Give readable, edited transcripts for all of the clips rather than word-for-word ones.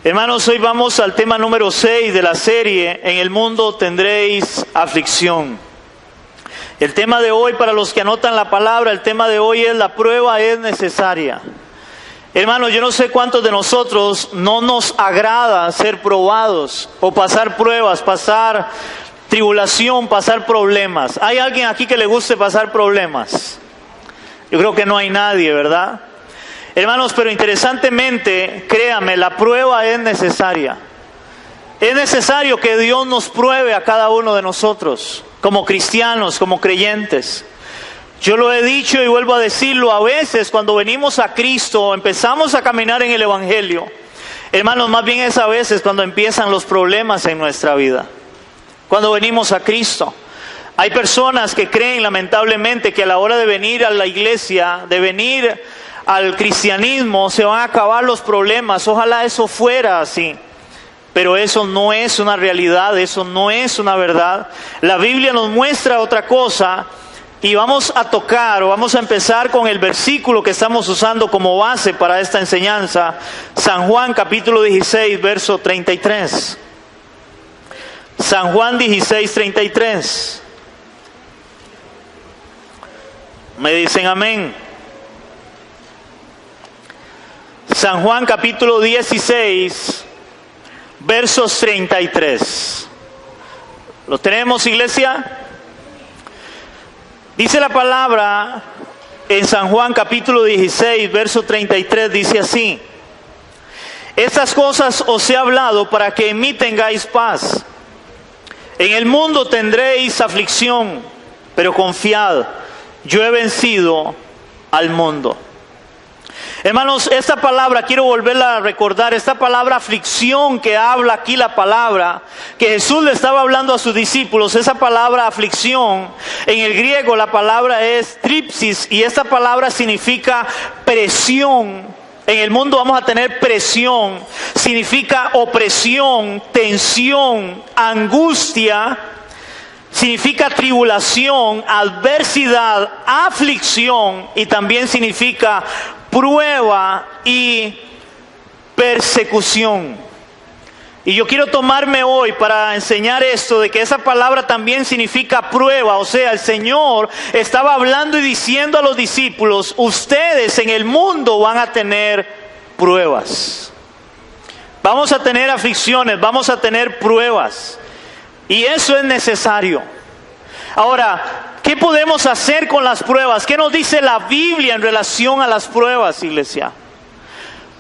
Hermanos, hoy vamos al tema número 6 de la serie, En el mundo tendréis aflicción. El tema de hoy, para los que anotan la palabra, el tema de hoy es: la prueba es necesaria. Hermanos, yo no sé cuántos de nosotros no nos agrada ser probados o pasar pruebas, pasar tribulación, pasar problemas. ¿Hay alguien aquí que le guste pasar problemas? Yo creo que no hay nadie, ¿verdad? Hermanos, pero interesantemente, créame, la prueba es necesaria. Es necesario que Dios nos pruebe a cada uno de nosotros, como cristianos, como creyentes. Yo lo he dicho y vuelvo a decirlo, a veces cuando venimos a Cristo, empezamos a caminar en el Evangelio. Hermanos, más bien es a veces cuando empiezan los problemas en nuestra vida. Cuando venimos a Cristo. Hay personas que creen lamentablemente que a la hora de venir a la iglesia, de venir al cristianismo, se van a acabar los problemas. Ojalá eso fuera así. Pero eso no es una realidad, eso no es una verdad. La Biblia nos muestra otra cosa. Y vamos a tocar, o vamos a empezar con el versículo que estamos usando como base para esta enseñanza. San Juan capítulo 16, verso 33. San Juan 16, 33. Me dicen amén. San Juan capítulo 16, versos 33. ¿Lo tenemos, iglesia? Dice la palabra en San Juan capítulo 16, verso 33, dice así: estas cosas os he hablado para que en mí tengáis paz. En el mundo tendréis aflicción, pero confiad, yo he vencido al mundo. Hermanos, esta palabra, quiero volverla a recordar, esta palabra aflicción que habla aquí la palabra, que Jesús le estaba hablando a sus discípulos, esa palabra aflicción, en el griego la palabra es tripsis, y esta palabra significa presión. En el mundo vamos a tener presión, significa opresión, tensión, angustia, significa tribulación, adversidad, aflicción, y también significa prueba y persecución. Y yo quiero tomarme hoy para enseñar esto, de que esa palabra también significa prueba. O sea, el Señor estaba hablando y diciendo a los discípulos: ustedes en el mundo van a tener pruebas. Vamos a tener aflicciones, vamos a tener pruebas. Y eso es necesario. Ahora, ¿qué podemos hacer con las pruebas? ¿Qué nos dice la Biblia en relación a las pruebas, iglesia?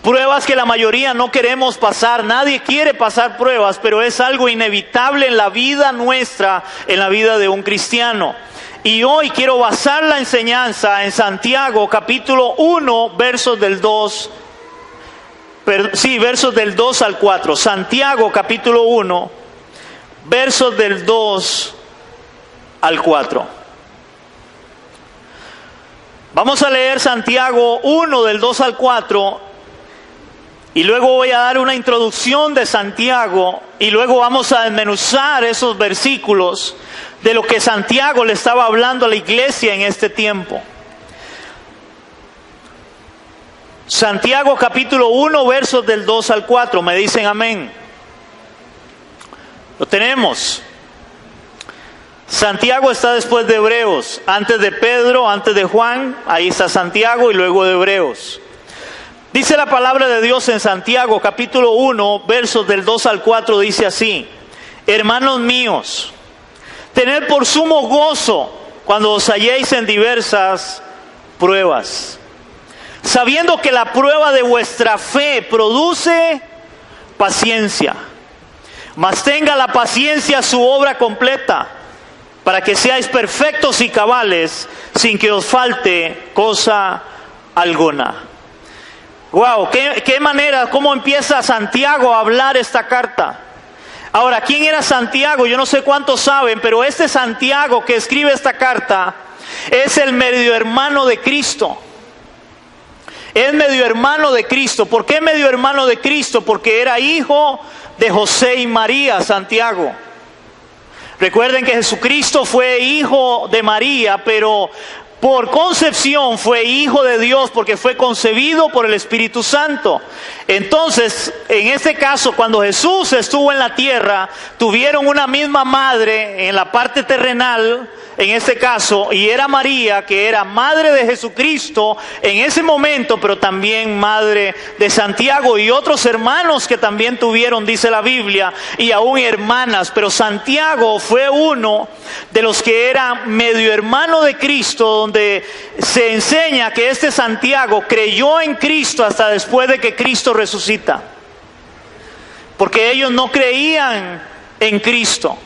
Pruebas que la mayoría no queremos pasar. Nadie quiere pasar pruebas, pero es algo inevitable en la vida nuestra, en la vida de un cristiano. Y hoy quiero basar la enseñanza en Santiago capítulo 1, versos del 2. Versos del 2 al 4. Santiago capítulo 1, versos del 2 al 4. Vamos a leer Santiago 1 del 2 al 4 y luego voy a dar una introducción de Santiago y luego vamos a desmenuzar esos versículos de lo que Santiago le estaba hablando a la iglesia en este tiempo. Santiago capítulo 1, versos del 2 al 4, me dicen amén. Lo tenemos. Santiago está después de Hebreos, antes de Pedro, antes de Juan, ahí está Santiago y luego de Hebreos. Dice la palabra de Dios en Santiago capítulo 1, versos del 2 al 4, dice así: hermanos míos, tened por sumo gozo cuando os halléis en diversas pruebas, sabiendo que la prueba de vuestra fe produce paciencia. Mas tenga la paciencia su obra completa, para que seáis perfectos y cabales, sin que os falte cosa alguna. Wow, qué manera, cómo empieza Santiago a hablar esta carta. Ahora, ¿quién era Santiago? Yo no sé cuántos saben, pero este Santiago que escribe esta carta es el medio hermano de Cristo. Es medio hermano de Cristo. ¿Por qué medio hermano de Cristo? Porque era hijo de José y María, Santiago. Recuerden que Jesucristo fue hijo de María, pero por concepción fue hijo de Dios porque fue concebido por el Espíritu Santo. Entonces, en este caso, cuando Jesús estuvo en la tierra, tuvieron una misma madre en la parte terrenal, en este caso, y era María, que era madre de Jesucristo en ese momento, pero también madre de Santiago y otros hermanos que también tuvieron, dice la Biblia, y aún hermanas. Pero Santiago fue uno de los que era medio hermano de Cristo, donde se enseña que este Santiago creyó en Cristo hasta después de que Cristo resucita, porque ellos no creían en Cristo,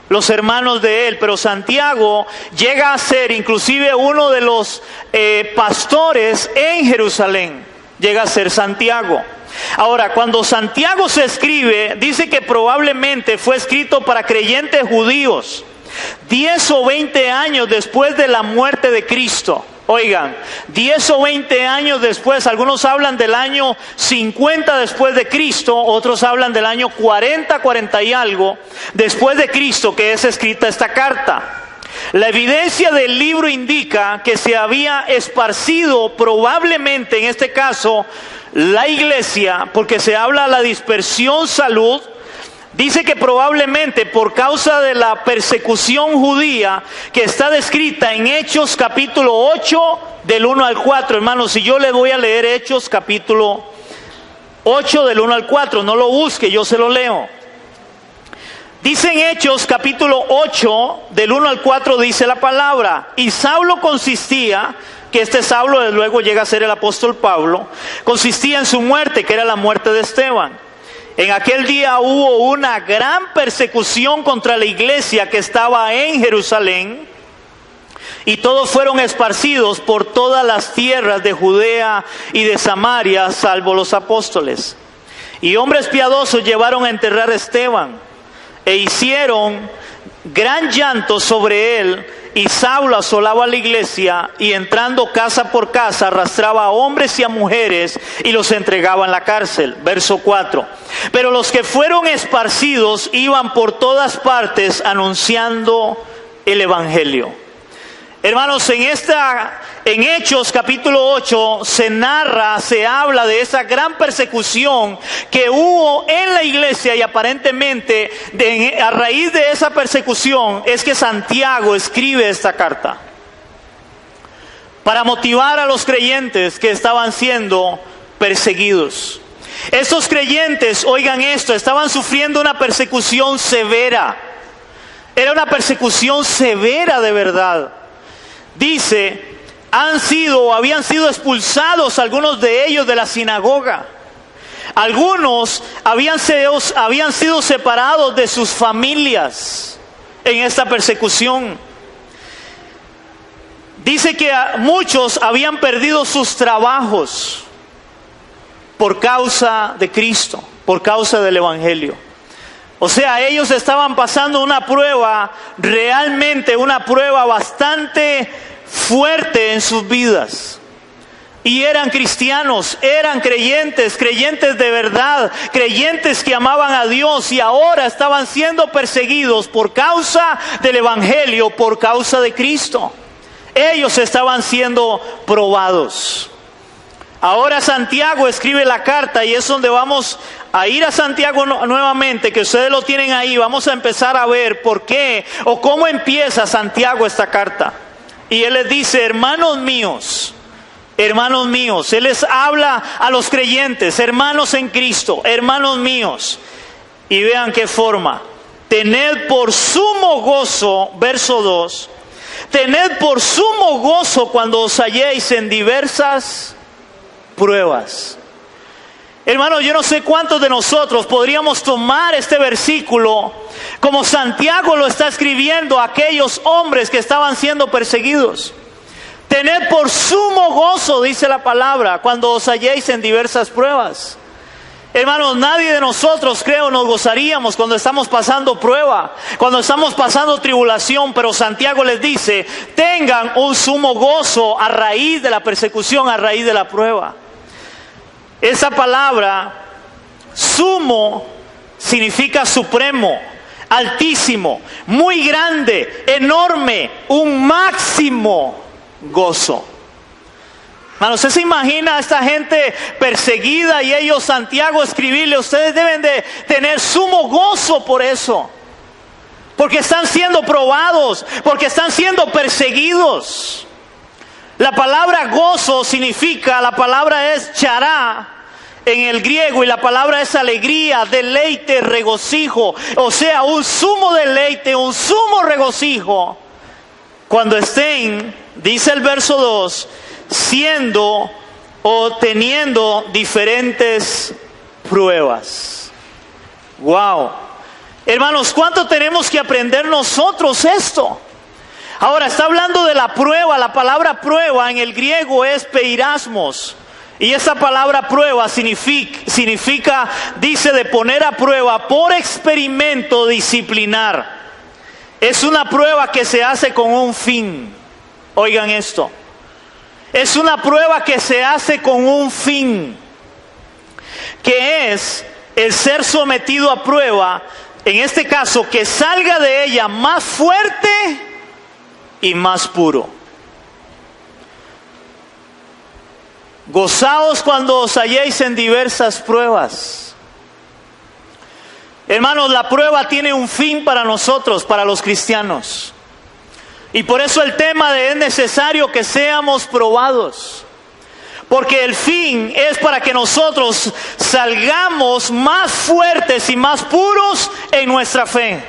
los hermanos de él. Pero Santiago llega a ser inclusive uno de los pastores en Jerusalén, llega a ser Santiago. Ahora, cuando Santiago se escribe, dice que probablemente fue escrito para creyentes judíos 10 o 20 años después de la muerte de Cristo. Oigan, 10 o 20 años después, algunos hablan del año 50 después de Cristo, otros hablan del año 40, 40 y algo después de Cristo, que es escrita esta carta. La evidencia del libro indica que se había esparcido probablemente, en este caso, la iglesia, porque se habla de la dispersión salud. Dice que probablemente por causa de la persecución judía que está descrita en Hechos capítulo 8 del 1 al 4. Hermanos, si yo le voy a leer Hechos capítulo 8 del 1 al 4, no lo busque, yo se lo leo. Dice en Hechos capítulo 8 del 1 al 4, dice la palabra: y Saulo consistía, que este Saulo luego llega a ser el apóstol Pablo, consistía en su muerte, que era la muerte de Esteban. En aquel día hubo una gran persecución contra la iglesia que estaba en Jerusalén, y todos fueron esparcidos por todas las tierras de Judea y de Samaria, salvo los apóstoles. Y hombres piadosos llevaron a enterrar a Esteban, e hicieron gran llanto sobre él. Y Saulo asolaba la iglesia, y entrando casa por casa arrastraba a hombres y a mujeres y los entregaba en la cárcel. Verso 4. Pero los que fueron esparcidos iban por todas partes anunciando el evangelio. Hermanos, en Hechos capítulo 8 se narra, se habla de esa gran persecución que hubo en la iglesia, y aparentemente a raíz de esa persecución es que Santiago escribe esta carta para motivar a los creyentes que estaban siendo perseguidos. Estos creyentes, oigan esto, estaban sufriendo una persecución severa. Era una persecución severa de verdad. Dice, habían sido expulsados algunos de ellos de la sinagoga. Algunos habían sido separados de sus familias en esta persecución. Dice que muchos habían perdido sus trabajos por causa de Cristo, por causa del evangelio. O sea, ellos estaban pasando una prueba, realmente una prueba bastante fuerte en sus vidas. Y eran cristianos, eran creyentes de verdad, creyentes que amaban a Dios, y ahora estaban siendo perseguidos por causa del evangelio, por causa de Cristo. Ellos estaban siendo probados. Ahora Santiago escribe la carta, y es donde vamos a ir a Santiago nuevamente, que ustedes lo tienen ahí. Vamos a empezar a ver por qué o cómo empieza Santiago esta carta. Y él les dice: hermanos míos, él les habla a los creyentes, hermanos en Cristo, hermanos míos. Y vean qué forma: tened por sumo gozo, verso 2, tened por sumo gozo cuando os halléis en diversas pruebas. Hermanos, yo no sé cuántos de nosotros podríamos tomar este versículo como Santiago lo está escribiendo a aquellos hombres que estaban siendo perseguidos. Tened por sumo gozo, dice la palabra, cuando os halléis en diversas pruebas. Hermanos, nadie de nosotros, creo, nos gozaríamos cuando estamos pasando prueba, cuando estamos pasando tribulación, pero Santiago les dice: tengan un sumo gozo a raíz de la persecución, a raíz de la prueba. Esa palabra, sumo, significa supremo, altísimo, muy grande, enorme, un máximo. gozo. Hermano, ¿usted se imagina a esta gente perseguida y ellos, Santiago, escribirle, ustedes deben de tener sumo gozo por eso? Porque están siendo probados, porque están siendo perseguidos. La palabra gozo significa, la palabra es chará en el griego y la palabra es alegría, deleite, regocijo. O sea, un sumo deleite, un sumo regocijo. Cuando estén, dice el verso 2, siendo o teniendo diferentes pruebas. Wow. Hermanos, ¿cuánto tenemos que aprender nosotros esto? Ahora, está hablando de la prueba. La palabra prueba en el griego es peirasmos. Y esa palabra prueba significa, dice, de poner a prueba por experimento disciplinar. Es una prueba que se hace con un fin. Oigan esto. Es una prueba que se hace con un fin, que es el ser sometido a prueba, en este caso, que salga de ella más fuerte y más puro. Gozaos cuando os halléis en diversas pruebas. Hermanos, la prueba tiene un fin para nosotros, para los cristianos. Y por eso el tema de es necesario que seamos probados. Porque el fin es para que nosotros salgamos más fuertes y más puros en nuestra fe.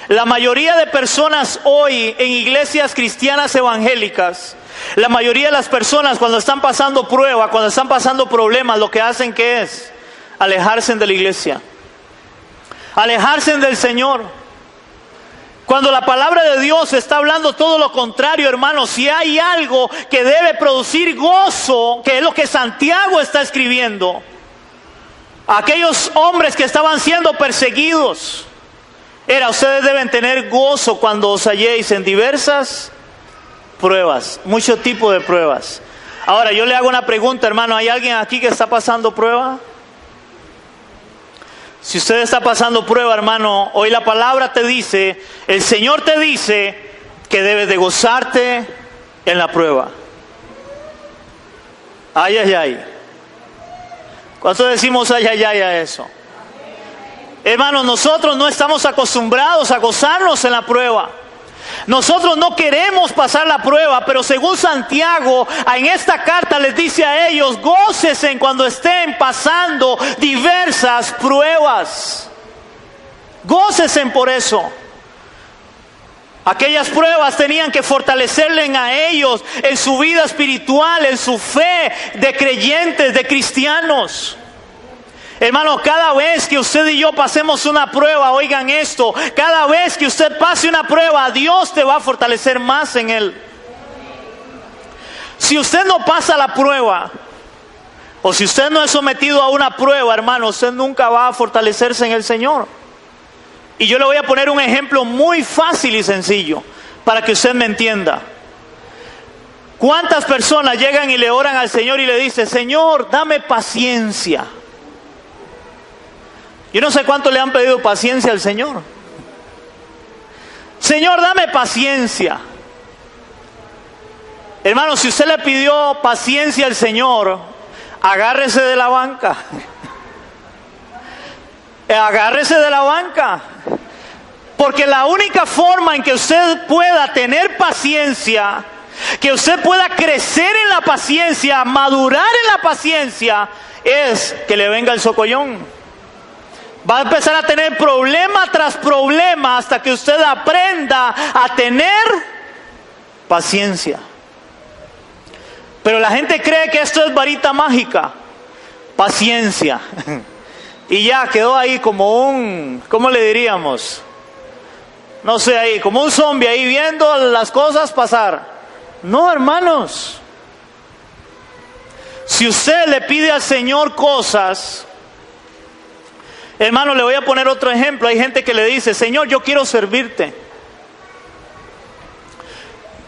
La mayoría de personas hoy en iglesias cristianas evangélicas, la mayoría de las personas cuando están pasando prueba, cuando están pasando problemas, lo que hacen que es alejarse de la iglesia, alejarse del Señor. Cuando la palabra de Dios está hablando todo lo contrario, hermanos. Si hay algo que debe producir gozo, que es lo que Santiago está escribiendo, aquellos hombres que estaban siendo perseguidos, ustedes deben tener gozo cuando os halléis en diversas pruebas, mucho tipo de pruebas. Ahora yo le hago una pregunta, hermano, ¿hay alguien aquí que está pasando prueba? Si usted está pasando prueba, hermano, hoy la palabra te dice, el Señor te dice que debes de gozarte en la prueba. Ay, ay, ay. ¿Cuánto decimos ay, ay, ay a eso? Hermanos, nosotros no estamos acostumbrados a gozarnos en la prueba. Nosotros no queremos pasar la prueba, pero según Santiago, en esta carta les dice a ellos, gócesen cuando estén pasando diversas pruebas. Gócesen por eso. Aquellas pruebas tenían que fortalecerles a ellos en su vida espiritual, en su fe de creyentes, de cristianos. Hermano, cada vez que usted y yo pasemos una prueba, oigan esto, cada vez que usted pase una prueba, Dios te va a fortalecer más en Él. Si usted no pasa la prueba, o si usted no es sometido a una prueba, hermano, usted nunca va a fortalecerse en el Señor. Y yo le voy a poner un ejemplo muy fácil y sencillo, para que usted me entienda. ¿Cuántas personas llegan y le oran al Señor y le dicen, Señor, dame paciencia? Yo no sé cuánto le han pedido paciencia al Señor. Señor, dame paciencia. Hermano, si usted le pidió paciencia al Señor, agárrese de la banca. Agárrese de la banca. Porque la única forma en que usted pueda tener paciencia, que usted pueda crecer en la paciencia, madurar en la paciencia, es que le venga el socollón. Va a empezar a tener problema tras problema hasta que usted aprenda a tener paciencia. Pero la gente cree que esto es varita mágica. Paciencia. Y ya quedó ahí como un, ¿cómo le diríamos? No sé, ahí como un zombie ahí viendo las cosas pasar. No, hermanos. Si usted le pide al Señor cosas, hermano, le voy a poner otro ejemplo. Hay gente que le dice, Señor, yo quiero servirte.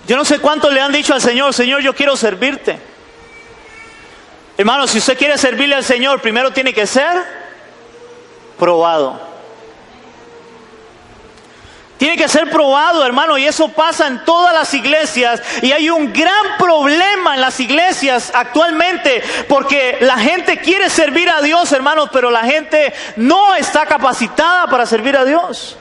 Yo no sé cuánto le han dicho al Señor, Señor, yo quiero servirte. Hermano, si usted quiere servirle al Señor, primero tiene que ser probado. Tiene que ser probado, hermano, y eso pasa en todas las iglesias. Y hay un gran problema en las iglesias actualmente, porque la gente quiere servir a Dios, hermanos, pero la gente no está capacitada para servir a Dios.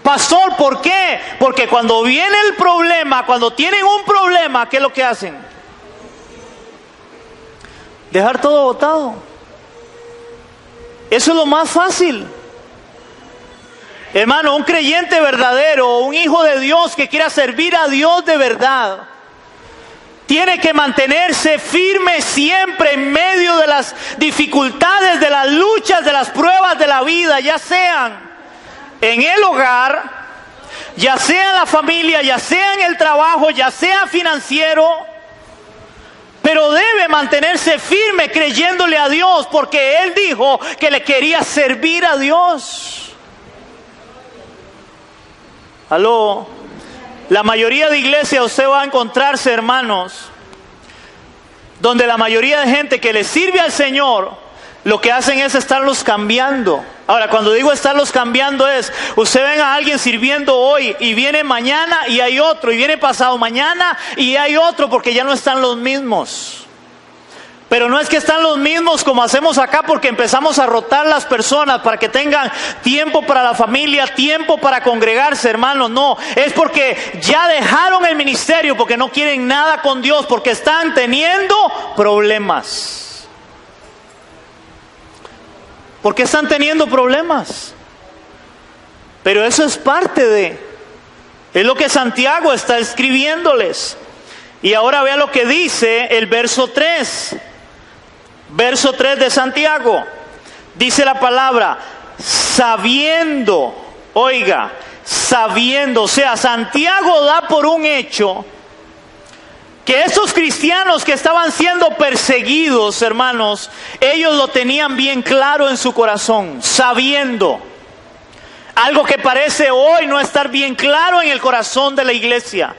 Pastor, ¿por qué? Porque cuando viene el problema, cuando tienen un problema, ¿qué es lo que hacen? Dejar todo botado. Eso es lo más fácil. Hermano, un creyente verdadero, un hijo de Dios que quiera servir a Dios de verdad, tiene que mantenerse firme siempre en medio de las dificultades, de las luchas, de las pruebas de la vida, ya sean en el hogar, ya sea en la familia, ya sea en el trabajo, ya sea financiero. Pero debe mantenerse firme creyéndole a Dios, porque Él dijo que le quería servir a Dios. Aló, la mayoría de iglesias usted va a encontrarse, hermanos, donde la mayoría de gente que le sirve al Señor, lo que hacen es estarlos cambiando. Ahora, cuando digo estarlos cambiando es, usted ven a alguien sirviendo hoy y viene mañana y hay otro, y viene pasado mañana y hay otro, porque ya no están los mismos. Pero no es que están los mismos como hacemos acá, porque empezamos a rotar las personas para que tengan tiempo para la familia, tiempo para congregarse, hermanos. No, es porque ya dejaron el ministerio, porque no quieren nada con Dios, porque están teniendo problemas. ¿Por qué están teniendo problemas? Pero eso es es lo que Santiago está escribiéndoles. Y ahora vea lo que dice el verso 3. Verso 3 de Santiago. Dice la palabra, sabiendo, oiga, sabiendo, o sea, Santiago da por un hecho que estos cristianos que estaban siendo perseguidos, hermanos, ellos lo tenían bien claro en su corazón, sabiendo. Algo que parece hoy no estar bien claro en el corazón de la iglesia,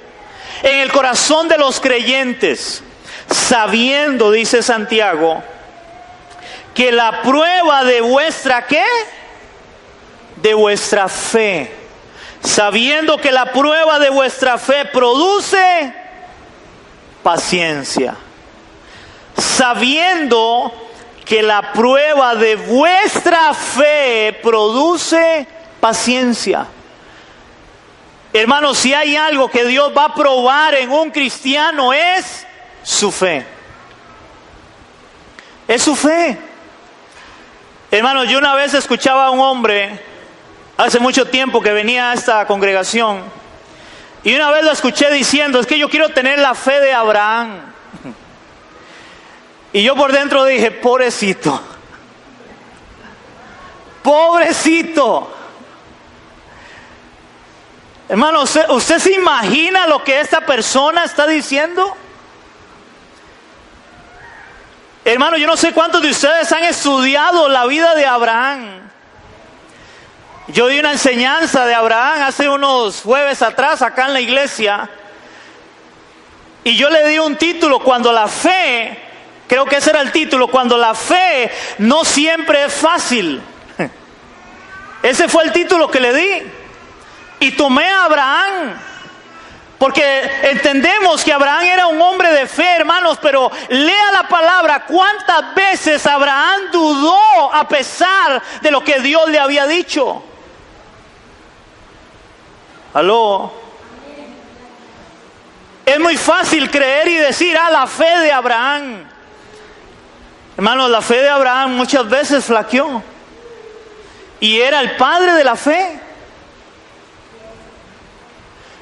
en el corazón de los creyentes. Sabiendo, dice Santiago, que la prueba de vuestra, ¿qué? De vuestra fe. Sabiendo que la prueba de vuestra fe produce paciencia. Sabiendo que la prueba de vuestra fe produce paciencia. Hermanos, si hay algo que Dios va a probar en un cristiano es su fe. Es su fe. Hermanos, yo una vez escuchaba a un hombre, hace mucho tiempo que venía a esta congregación, y una vez lo escuché diciendo, es que yo quiero tener la fe de Abraham. Y yo por dentro dije, pobrecito, pobrecito. Hermano, ¿usted se imagina lo que esta persona está diciendo? Hermano, yo no sé cuántos de ustedes han estudiado la vida de Abraham. Yo di una enseñanza de Abraham hace unos jueves atrás acá en la iglesia. Y yo le di un título, cuando la fe, creo que ese era el título, cuando la fe no siempre es fácil. Ese fue el título que le di. Y tomé a Abraham, porque entendemos que Abraham era un hombre de fe, hermanos, pero lea la palabra, cuántas veces Abraham dudó a pesar de lo que Dios le había dicho. ¿Aló? Es muy fácil creer y decir, la fe de Abraham. Hermanos, la fe de Abraham muchas veces flaqueó. Y era el padre de la fe.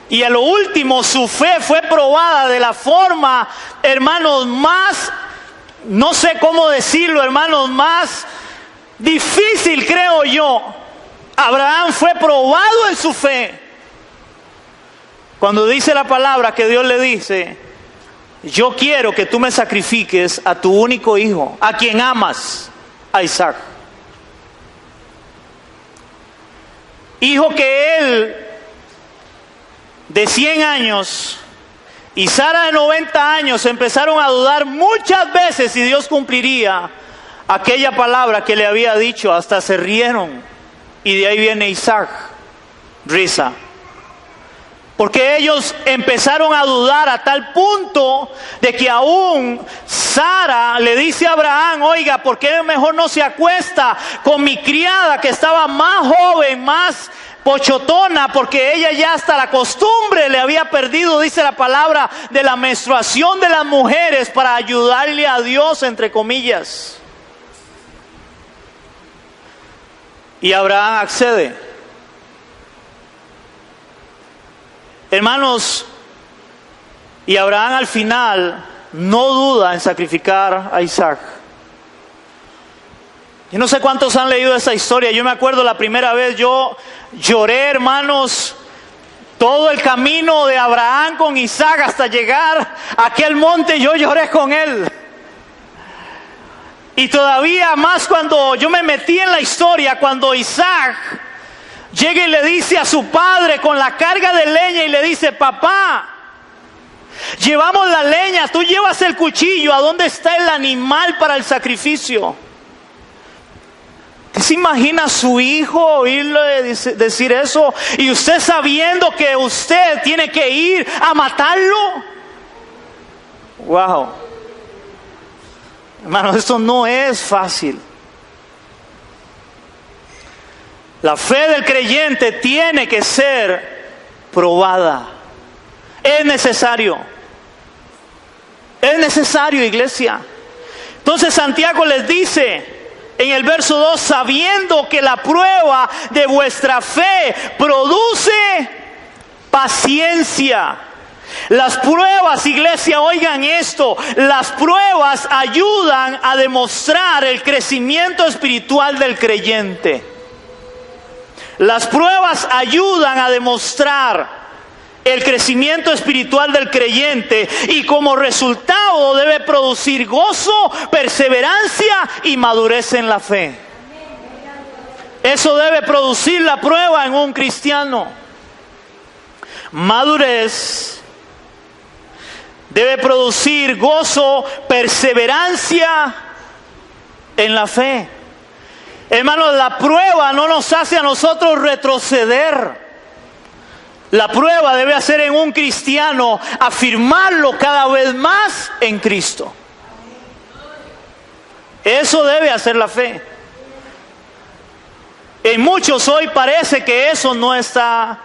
Y a lo último su fe fue probada de la forma, hermanos, más, no sé cómo decirlo, hermanos, más difícil, creo yo. Abraham fue probado en su fe. Cuando dice la palabra que Dios le dice, yo quiero que tú me sacrifiques a tu único hijo, a quien amas, a Isaac. Hijo que él de 100 años y Sara de 90 años empezaron a dudar muchas veces si Dios cumpliría aquella palabra que le había dicho, hasta se rieron, y de ahí viene Isaac. risa. Porque ellos empezaron a dudar a tal punto de que aún Sara le dice a Abraham: oiga, ¿por qué mejor no se acuesta con mi criada que estaba más joven, más pochotona? Porque ella ya hasta la costumbre le había perdido, dice la palabra, de la menstruación de las mujeres, para ayudarle a Dios, entre comillas. Y Abraham accede. Hermanos, y Abraham al final no duda en sacrificar a Isaac. Yo no sé cuántos han leído esa historia. Yo me acuerdo la primera vez, yo lloré, hermanos, todo el camino de Abraham con Isaac hasta llegar a aquel monte. Yo lloré con él. Y todavía más cuando yo me metí en la historia, cuando Isaac llega y le dice a su padre con la carga de leña y le dice: papá, llevamos la leña, tú llevas el cuchillo, ¿a dónde está el animal para el sacrificio? ¿Qué se imagina su hijo oírle decir eso? Y usted sabiendo que usted tiene que ir a matarlo. Wow. Hermanos, esto no es fácil. La fe del creyente tiene que ser probada. Es necesario. Es necesario, iglesia. Entonces Santiago les dice en el verso 2: sabiendo que la prueba de vuestra fe produce paciencia. Las pruebas, iglesia, oigan esto, las pruebas ayudan a demostrar el crecimiento espiritual del creyente. Las pruebas ayudan a demostrar el crecimiento espiritual del creyente, y como resultado debe producir gozo, perseverancia y madurez en la fe. Eso debe producir la prueba en un cristiano. Madurez debe producir gozo, perseverancia en la fe. Hermanos, la prueba no nos hace a nosotros retroceder. La prueba debe hacer en un cristiano afirmarlo cada vez más en Cristo. Eso debe hacer la fe. En muchos hoy parece que eso no está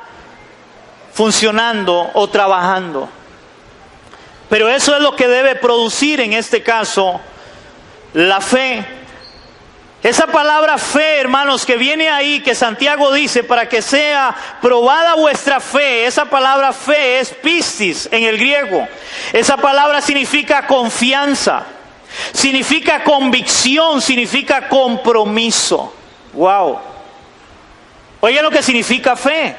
funcionando o trabajando. Pero eso es lo que debe producir en este caso la fe. Esa palabra fe, hermanos, que viene ahí, que Santiago dice, para que sea probada vuestra fe. Esa palabra fe es pistis en el griego. Esa palabra significa confianza, significa convicción, significa compromiso. Wow. Oigan lo que significa fe.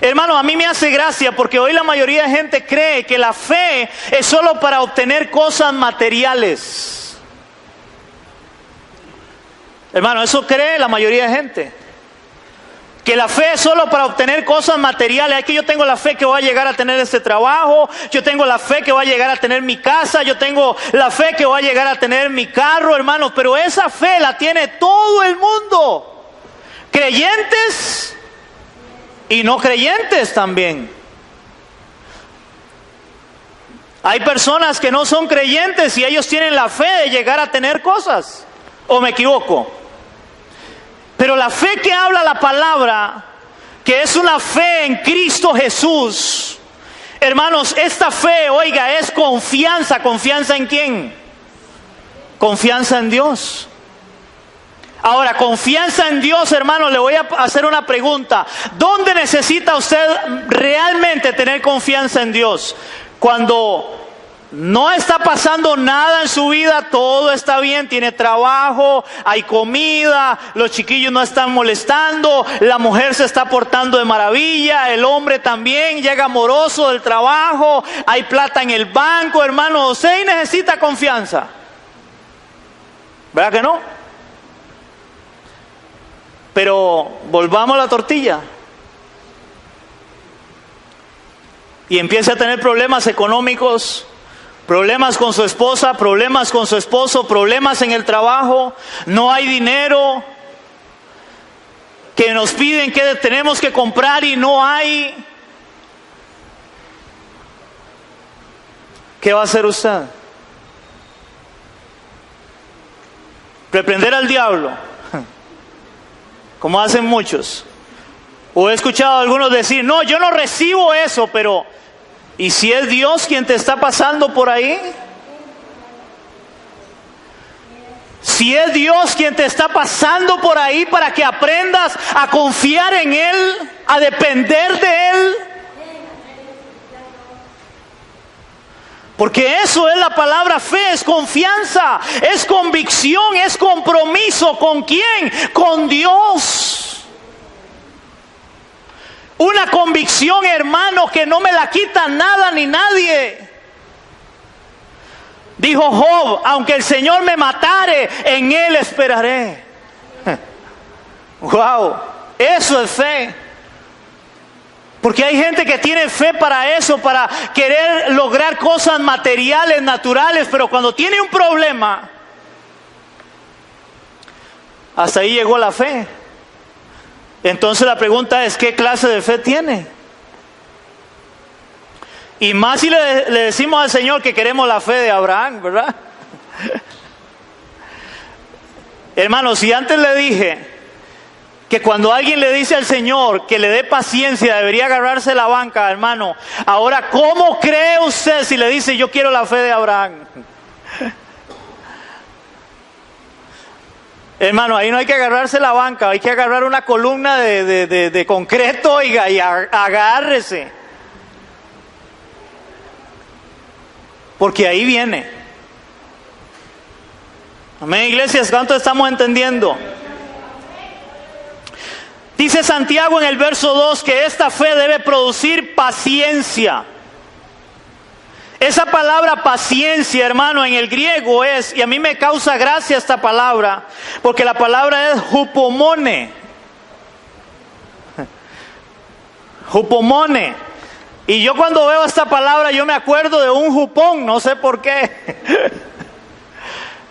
Hermano, a mí me hace gracia porque hoy la mayoría de gente cree que la fe es solo para obtener cosas materiales. Hermano, eso cree la mayoría de gente. Que la fe es solo para obtener cosas materiales. Es que yo tengo la fe que voy a llegar a tener este trabajo. Yo tengo la fe que voy a llegar a tener mi casa. Yo tengo la fe que voy a llegar a tener mi carro, hermanos. Pero esa fe la tiene todo el mundo. Creyentes y no creyentes también. Hay personas que no son creyentes y ellos tienen la fe de llegar a tener cosas. ¿O me equivoco? Pero la fe que habla la palabra, que es una fe en Cristo Jesús, hermanos, esta fe, oiga, es confianza. ¿Confianza en quién? Confianza en Dios. Ahora, confianza en Dios, hermano, le voy a hacer una pregunta. ¿Dónde necesita usted realmente tener confianza en Dios? Cuando no está pasando nada en su vida, todo está bien, tiene trabajo, hay comida, los chiquillos no están molestando, la mujer se está portando de maravilla, el hombre también llega amoroso del trabajo, hay plata en el banco, hermano, usted necesita confianza. ¿Verdad que no? Pero volvamos a la tortilla. Y empieza a tener problemas económicos, problemas con su esposa, problemas con su esposo, problemas en el trabajo, no hay dinero. que nos piden que tenemos que comprar y no hay, ¿qué va a hacer usted? ¿Reprender al diablo? Como hacen muchos. O he escuchado a algunos decir, no, yo no recibo eso, pero ¿y si es Dios quien te está pasando por ahí? Si es Dios quien te está pasando por ahí para que aprendas a confiar en Él, a depender de Él. Porque eso es la palabra fe, es confianza, es convicción, es compromiso. ¿Con quién? Con Dios. Una convicción, hermano, que no me la quita nada ni nadie. Dijo Job, aunque el Señor me matare, en Él esperaré. Wow, eso es fe. Porque hay gente que tiene fe para eso, para querer lograr cosas materiales, naturales, pero cuando tiene un problema, hasta ahí llegó la fe. Entonces la pregunta es, ¿qué clase de fe tiene? Y más si le decimos al Señor que queremos la fe de Abraham, ¿verdad? Hermanos, si antes le dije que cuando alguien le dice al Señor que le dé paciencia, debería agarrarse la banca, hermano, ahora, ¿cómo cree usted si le dice yo quiero la fe de Abraham? Hermano, ahí no hay que agarrarse la banca, hay que agarrar una columna de concreto y agárrese. Porque ahí viene. Amén, iglesias, ¿cuánto estamos entendiendo? Dice Santiago en el verso 2 que esta fe debe producir paciencia. Esa palabra paciencia, hermano, en el griego es, y a mí me causa gracia esta palabra, porque la palabra es hupomone. Hupomone. Y yo cuando veo esta palabra yo me acuerdo de un jupón, no sé por qué.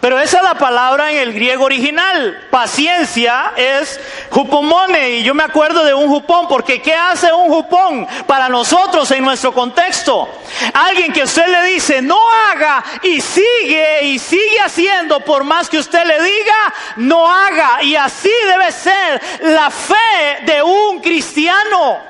Pero esa es la palabra en el griego original. Paciencia es hupomone. Y yo me acuerdo de un jupón, porque ¿qué hace un jupón para nosotros en nuestro contexto? Alguien que usted le dice no haga y sigue haciendo, por más que usted le diga no haga. Y así debe ser la fe de un cristiano.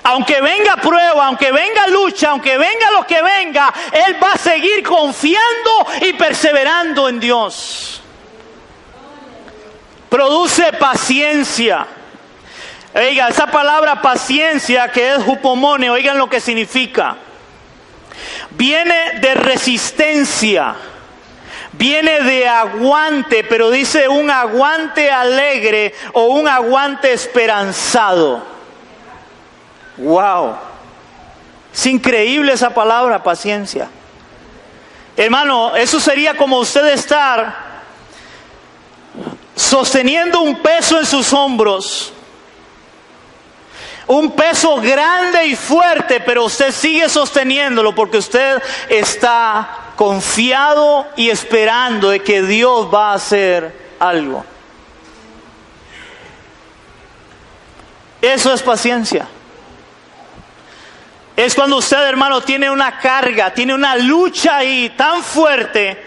Aunque venga prueba, aunque venga lucha, aunque venga lo que venga, él va a seguir confiando y perseverando en Dios. Produce paciencia. Oiga, esa palabra paciencia que es hupomone, oigan lo que significa. Viene de resistencia, viene de aguante, pero dice un aguante alegre o un aguante esperanzado. Wow, es increíble esa palabra, paciencia. Hermano, eso sería como usted estar sosteniendo un peso en sus hombros, un peso grande y fuerte, pero usted sigue sosteniéndolo porque usted está confiado y esperando de que Dios va a hacer algo. Eso es paciencia. Es cuando usted, hermano, tiene una carga, tiene una lucha ahí tan fuerte,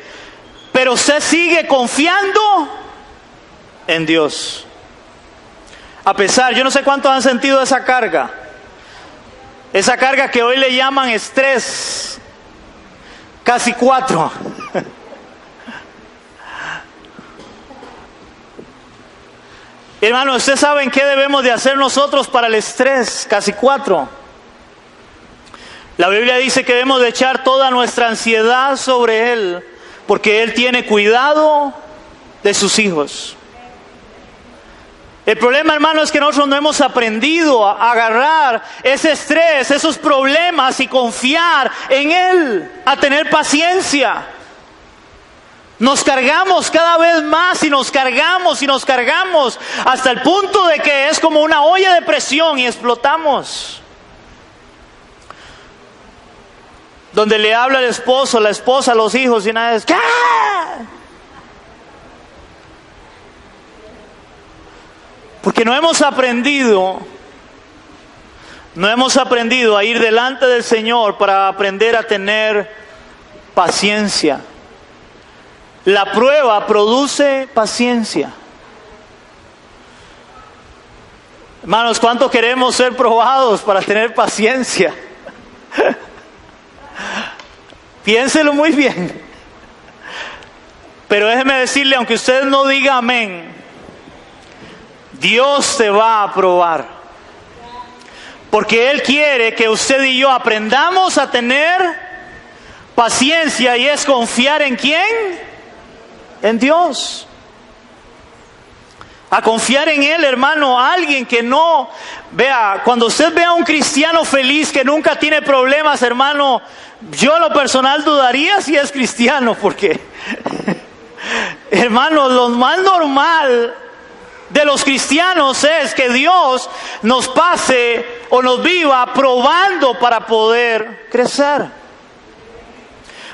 pero usted sigue confiando en Dios. A pesar, yo no sé cuántos han sentido esa carga que hoy le llaman estrés, casi 4. Hermano, ¿ustedes saben qué debemos de hacer nosotros para el estrés, casi 4? La Biblia dice que debemos de echar toda nuestra ansiedad sobre Él, porque Él tiene cuidado de sus hijos. El problema, hermano, es que nosotros no hemos aprendido a agarrar ese estrés, esos problemas y confiar en Él, a tener paciencia. Nos cargamos cada vez más y nos cargamos hasta el punto de que es como una olla de presión y explotamos. Donde le habla el esposo, la esposa, los hijos y nada es ¿qué? Porque no hemos aprendido a ir delante del Señor para aprender a tener paciencia. La prueba produce paciencia. Hermanos, ¿cuánto queremos ser probados para tener paciencia? Piénselo muy bien. Pero déjeme decirle, aunque usted no diga amén, Dios te va a probar. Porque Él quiere que usted y yo aprendamos a tener paciencia, y es confiar ¿en quién? En Dios. A confiar en Él, hermano. Alguien que no vea, cuando usted vea a un cristiano feliz que nunca tiene problemas, hermano, yo en lo personal dudaría si es cristiano, porque hermano, lo más normal de los cristianos es que Dios nos pase o nos viva probando para poder crecer,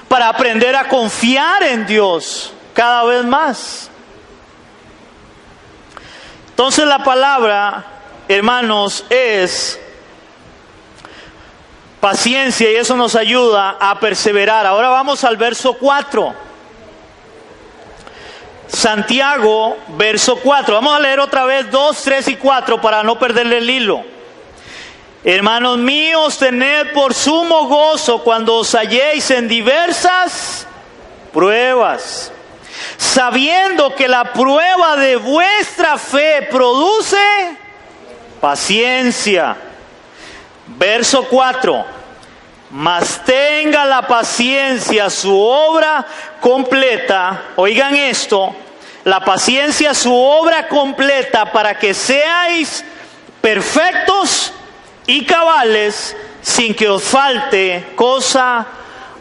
para aprender a confiar en Dios cada vez más. Entonces la palabra, hermanos, es paciencia, y eso nos ayuda a perseverar. Ahora vamos al verso 4. Santiago, verso 4. Vamos a leer otra vez 2, 3 y 4 para no perderle el hilo. Hermanos míos, tened por sumo gozo cuando os halléis en diversas pruebas, sabiendo que la prueba de vuestra fe produce paciencia. Verso 4. Mas tenga la paciencia su obra completa. Oigan esto. La paciencia su obra completa, para que seáis perfectos y cabales, sin que os falte cosa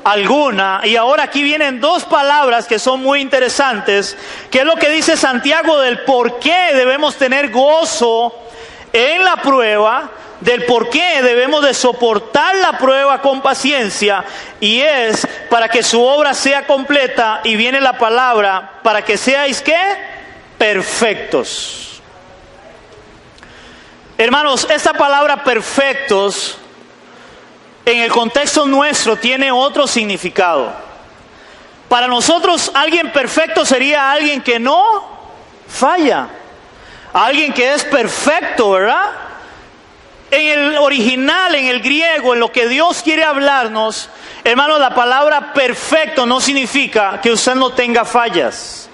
alguna. Y ahora aquí vienen dos palabras que son muy interesantes, que es lo que dice Santiago del por qué debemos tener gozo en la prueba, del por qué debemos de soportar la prueba con paciencia, y es para que su obra sea completa, y viene la palabra, para que seáis ¿qué? Perfectos. Hermanos, esta palabra perfectos en el contexto nuestro tiene otro significado. Para nosotros, alguien perfecto sería alguien que no falla, alguien que es perfecto, ¿verdad? En el original, en el griego, en lo que Dios quiere hablarnos, hermanos, la palabra perfecto no significa que usted no tenga fallas.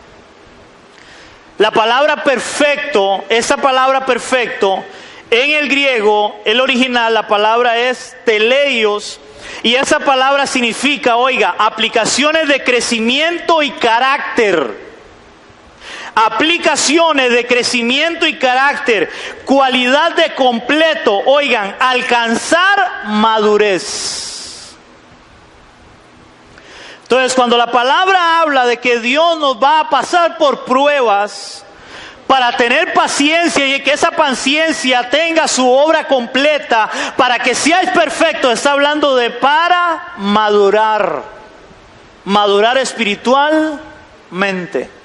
La palabra perfecto, esa palabra perfecto, en el griego, el original, la palabra es teleios, y esa palabra significa, oiga, aplicaciones de crecimiento y carácter. Aplicaciones de crecimiento y carácter, cualidad de completo, oigan, alcanzar madurez. Entonces, cuando la palabra habla de que Dios nos va a pasar por pruebas para tener paciencia, y que esa paciencia tenga su obra completa, para que seáis perfectos, está hablando de para madurar, madurar espiritualmente.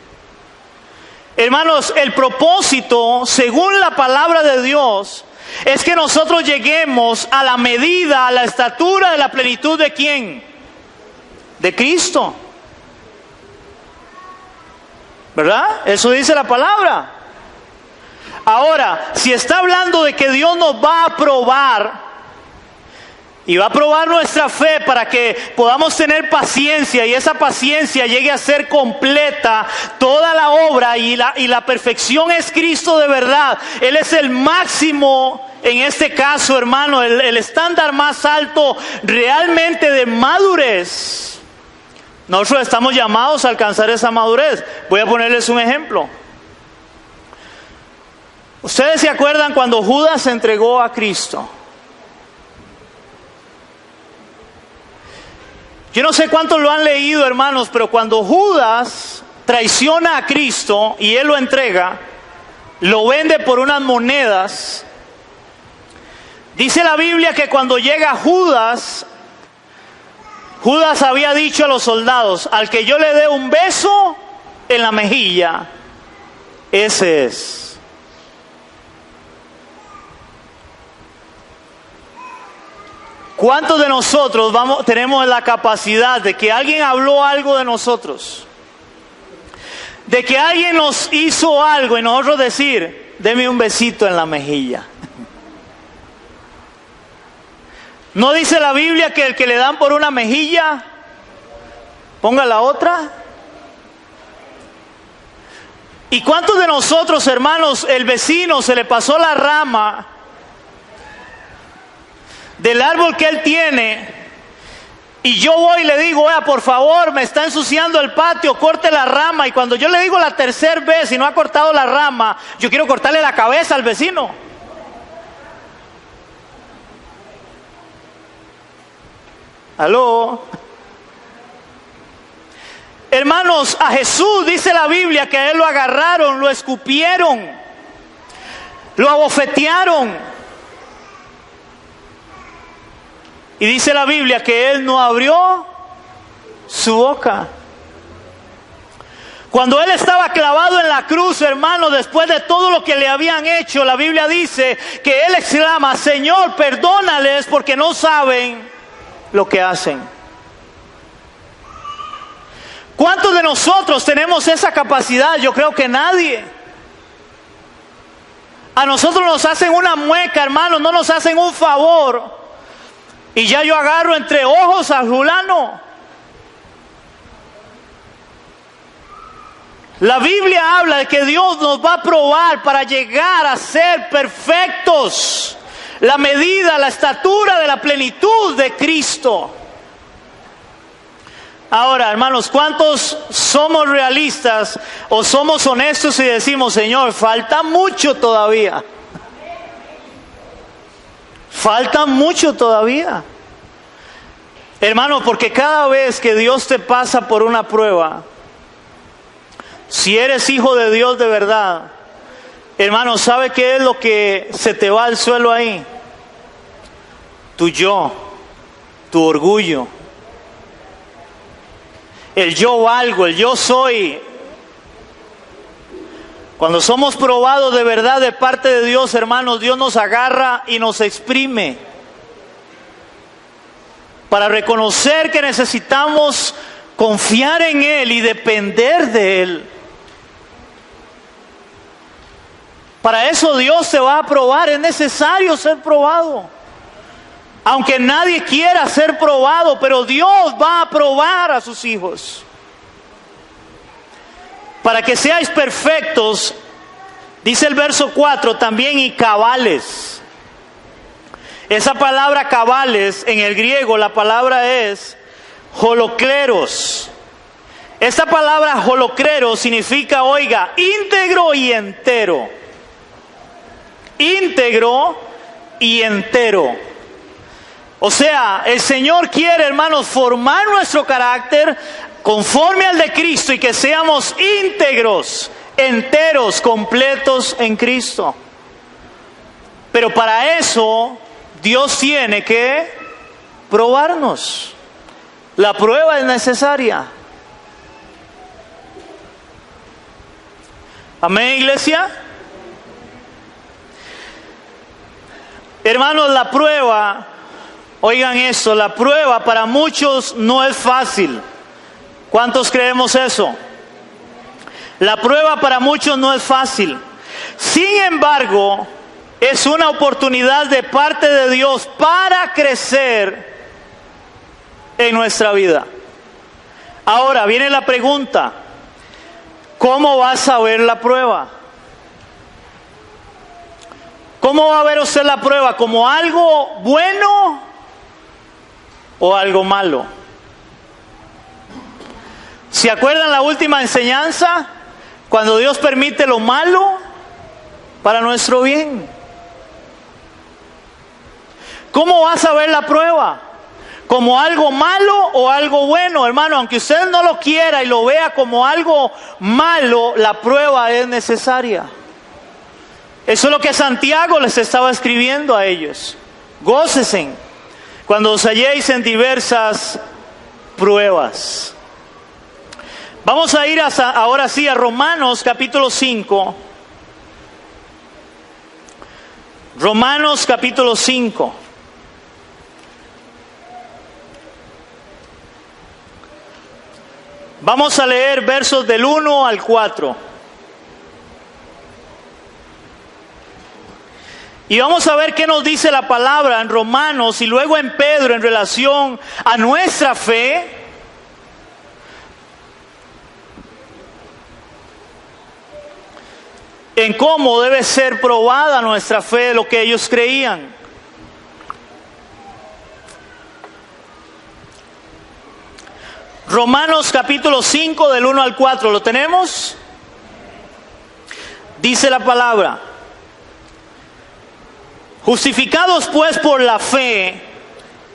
Hermanos, el propósito, según la palabra de Dios, es que nosotros lleguemos a la medida, a la estatura de la plenitud ¿de quién? De Cristo. ¿Verdad? Eso dice la palabra. Ahora, si está hablando de que Dios nos va a probar, y va a probar nuestra fe para que podamos tener paciencia, y esa paciencia llegue a ser completa, toda la obra, y la perfección es Cristo de verdad. Él es el máximo, en este caso, hermano, el estándar más alto realmente de madurez. Nosotros estamos llamados a alcanzar esa madurez. Voy a ponerles un ejemplo. ¿Ustedes se acuerdan cuando Judas se entregó a Cristo? Yo no sé cuántos lo han leído, hermanos, pero cuando Judas traiciona a Cristo y él lo entrega, lo vende por unas monedas, dice la Biblia que cuando llega Judas, Judas había dicho a los soldados: al que yo le dé un beso en la mejilla, ese es. ¿Cuántos de nosotros tenemos la capacidad de que alguien habló algo de nosotros? De que alguien nos hizo algo y nosotros decir, deme un besito en la mejilla. ¿No dice la Biblia que el que le dan por una mejilla, ponga la otra? ¿Y cuántos de nosotros, hermanos, el vecino se le pasó la rama del árbol que él tiene, y yo voy y le digo, por favor, me está ensuciando el patio, corte la rama, y cuando yo le digo la tercera vez y no ha cortado la rama, yo quiero cortarle la cabeza al vecino? ¿Aló? Hermanos, a Jesús dice la Biblia que a él lo agarraron, lo escupieron, lo abofetearon. Y dice la Biblia que él no abrió su boca. Cuando él estaba clavado en la cruz, hermano, después de todo lo que le habían hecho, la Biblia dice que él exclama, Señor, perdónales porque no saben lo que hacen. ¿Cuántos de nosotros tenemos esa capacidad? Yo creo que nadie. A nosotros nos hacen una mueca, hermano, no nos hacen un favor. Y ya yo agarro entre ojos a fulano. La Biblia habla de que Dios nos va a probar para llegar a ser perfectos. La medida, la estatura de la plenitud de Cristo. Ahora, hermanos, ¿cuántos somos realistas o somos honestos y decimos, Señor, falta mucho todavía? Falta mucho todavía. Hermano, porque cada vez que Dios te pasa por una prueba, si eres hijo de Dios de verdad, hermano, ¿sabe qué es lo que se te va al suelo ahí? Tu yo, tu orgullo. El yo valgo, el yo soy. Cuando somos probados de verdad de parte de Dios, hermanos, Dios nos agarra y nos exprime para reconocer que necesitamos confiar en Él y depender de Él. Para eso Dios te va a probar, es necesario ser probado. Aunque nadie quiera ser probado, pero Dios va a probar a sus hijos. Para que seáis perfectos, dice el verso 4, también y cabales. Esa palabra cabales, en el griego, la palabra es holokleros. Esta palabra holokleros significa, oiga, íntegro y entero. Íntegro y entero. O sea, el Señor quiere, hermanos, formar nuestro carácter conforme al de Cristo y que seamos íntegros, enteros, completos en Cristo. Pero para eso, Dios tiene que probarnos. La prueba es necesaria. Amén, iglesia. Hermanos, la prueba, oigan esto, la prueba para muchos no es fácil. ¿Cuántos creemos eso? La prueba para muchos no es fácil. Sin embargo, es una oportunidad de parte de Dios para crecer en nuestra vida. Ahora viene la pregunta, ¿cómo vas a ver la prueba? ¿Cómo va a ver usted la prueba? ¿Como algo bueno o algo malo? ¿Se acuerdan la última enseñanza? Cuando Dios permite lo malo para nuestro bien. ¿Cómo vas a ver la prueba? ¿Como algo malo o algo bueno? Hermano, aunque usted no lo quiera y lo vea como algo malo, la prueba es necesaria. Eso es lo que Santiago les estaba escribiendo a ellos. Gócesen cuando os halléis en diversas pruebas. Vamos a ir ahora sí a Romanos capítulo 5. Romanos capítulo 5. Vamos a leer versos del 1 al 4. Y vamos a ver qué nos dice la palabra en Romanos y luego en Pedro en relación a nuestra fe. En cómo debe ser probada nuestra fe, lo que ellos creían. Romanos capítulo 5 del 1 al 4, ¿lo tenemos? Dice la palabra: justificados pues por la fe,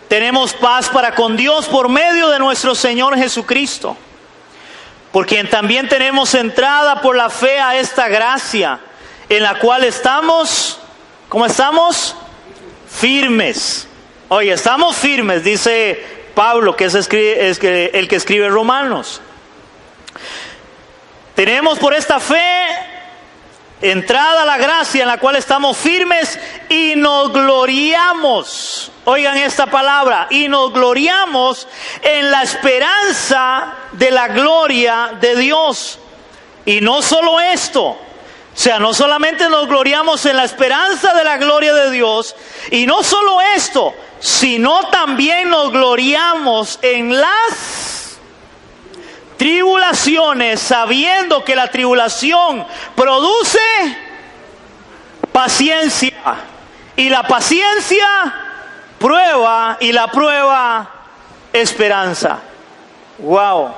tenemos paz para con Dios por medio de nuestro Señor Jesucristo, por quien también tenemos entrada por la fe a esta gracia, en la cual estamos, ¿cómo estamos? Firmes. Oye, estamos firmes, dice Pablo, que es el que escribe Romanos. Tenemos por esta fe entrada a la gracia en la cual estamos firmes y nos gloriamos. Oigan esta palabra, y nos gloriamos en la esperanza de la gloria de Dios. Y no solo esto, o sea, no solamente nos gloriamos en la esperanza de la gloria de Dios, y no solo esto, sino también nos gloriamos en las tribulaciones, sabiendo que la tribulación produce paciencia, y la paciencia prueba, y la prueba esperanza. Wow.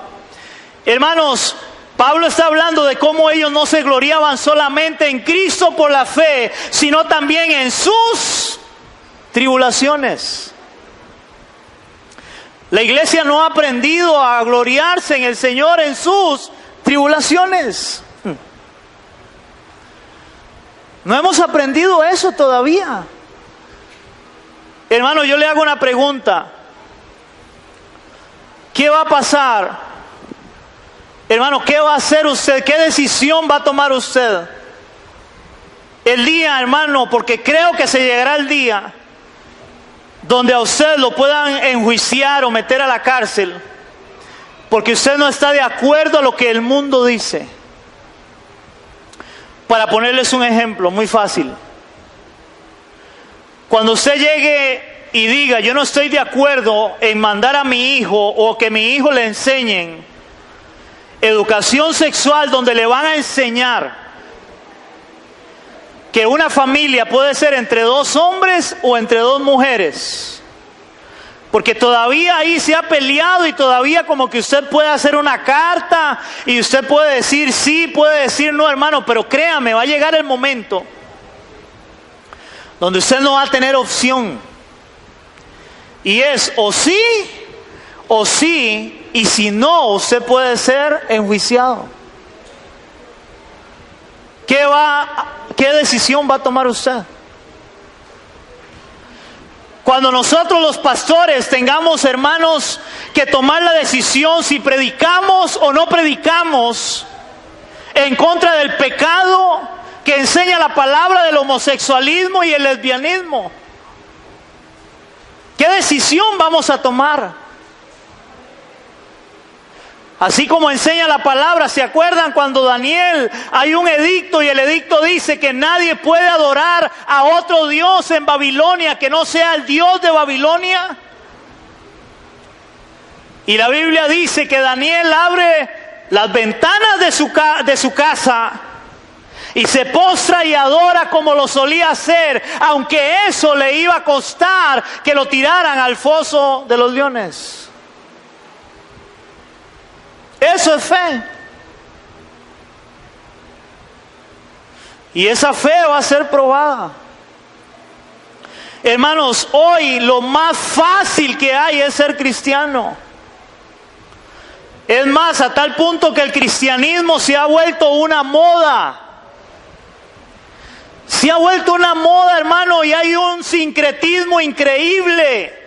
Hermanos, Pablo está hablando de cómo ellos no se gloriaban solamente en Cristo por la fe, sino también en sus tribulaciones. La iglesia no ha aprendido a gloriarse en el Señor en sus tribulaciones. No hemos aprendido eso todavía. Hermano, yo le hago una pregunta. ¿Qué va a pasar? Hermano, ¿qué va a hacer usted? ¿Qué decisión va a tomar usted? El día, hermano, porque creo que se llegará el día donde a usted lo puedan enjuiciar o meter a la cárcel porque usted no está de acuerdo a lo que el mundo dice. Para ponerles un ejemplo muy fácil. Cuando usted llegue y diga, yo no estoy de acuerdo en mandar a mi hijo o que mi hijo le enseñen educación sexual, donde le van a enseñar que una familia puede ser entre dos hombres o entre dos mujeres, porque todavía ahí se ha peleado y todavía como que usted puede hacer una carta y usted puede decir sí, puede decir no, hermano, pero créame, va a llegar el momento donde usted no va a tener opción, y es o sí, y si no, usted puede ser enjuiciado. ¿Qué decisión va a tomar usted? Cuando nosotros los pastores tengamos, hermanos, que tomar la decisión si predicamos o no predicamos en contra del pecado que enseña la palabra del homosexualismo y el lesbianismo, ¿qué decisión vamos a tomar? Así como enseña la palabra, ¿se acuerdan cuando Daniel hay un edicto y el edicto dice que nadie puede adorar a otro Dios en Babilonia que no sea el Dios de Babilonia? Y la Biblia dice que Daniel abre las ventanas de su casa y se postra y adora como lo solía hacer, aunque eso le iba a costar que lo tiraran al foso de los leones. Eso es fe. Y esa fe va a ser probada. Hermanos, hoy lo más fácil que hay es ser cristiano. Es más, a tal punto que el cristianismo se ha vuelto una moda. Se ha vuelto una moda, hermano, y hay un sincretismo increíble.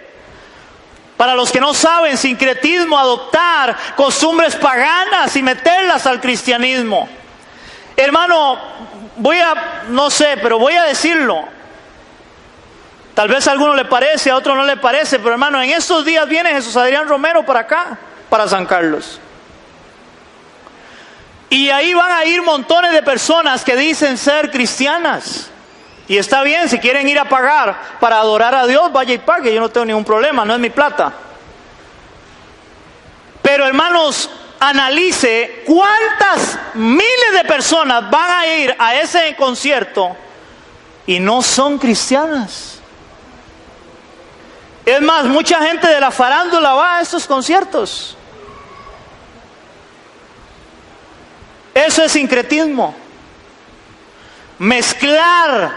Para los que no saben, sincretismo, adoptar costumbres paganas y meterlas al cristianismo. Hermano, no sé, pero voy a decirlo. Tal vez a alguno le parece, a otro no le parece, pero hermano, en estos días viene Jesús Adrián Romero para acá, para San Carlos. Y ahí van a ir montones de personas que dicen ser cristianas. Y está bien, si quieren ir a pagar para adorar a Dios, vaya y pague, yo no tengo ningún problema, no es mi plata. Pero hermanos, analice cuántas miles de personas van a ir a ese concierto y no son cristianas. Es más, mucha gente de la farándula va a estos conciertos. Eso es sincretismo. Mezclar